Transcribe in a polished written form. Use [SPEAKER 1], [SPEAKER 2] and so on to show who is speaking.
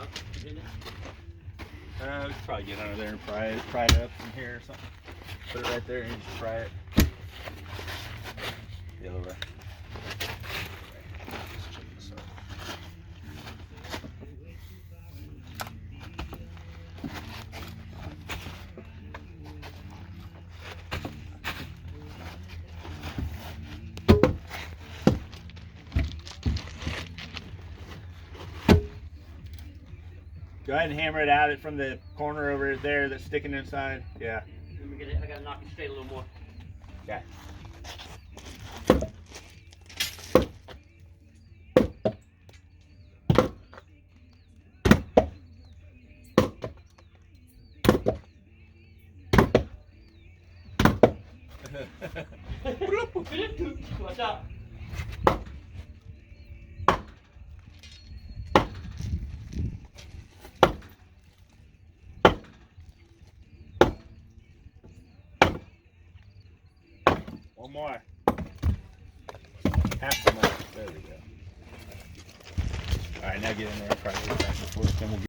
[SPEAKER 1] We could probably get under there and pry it up from here or something. Put it right there and just pry it. The other way. Let's check this out. Go ahead and hammer it out from the corner over there that's sticking inside. Yeah.
[SPEAKER 2] Let me get it. I gotta knock it straight a little more.
[SPEAKER 1] Okay.
[SPEAKER 2] Watch out.
[SPEAKER 1] One more. Half the more. There we go. All right, now get in there and try to get back and forth. Then we'll get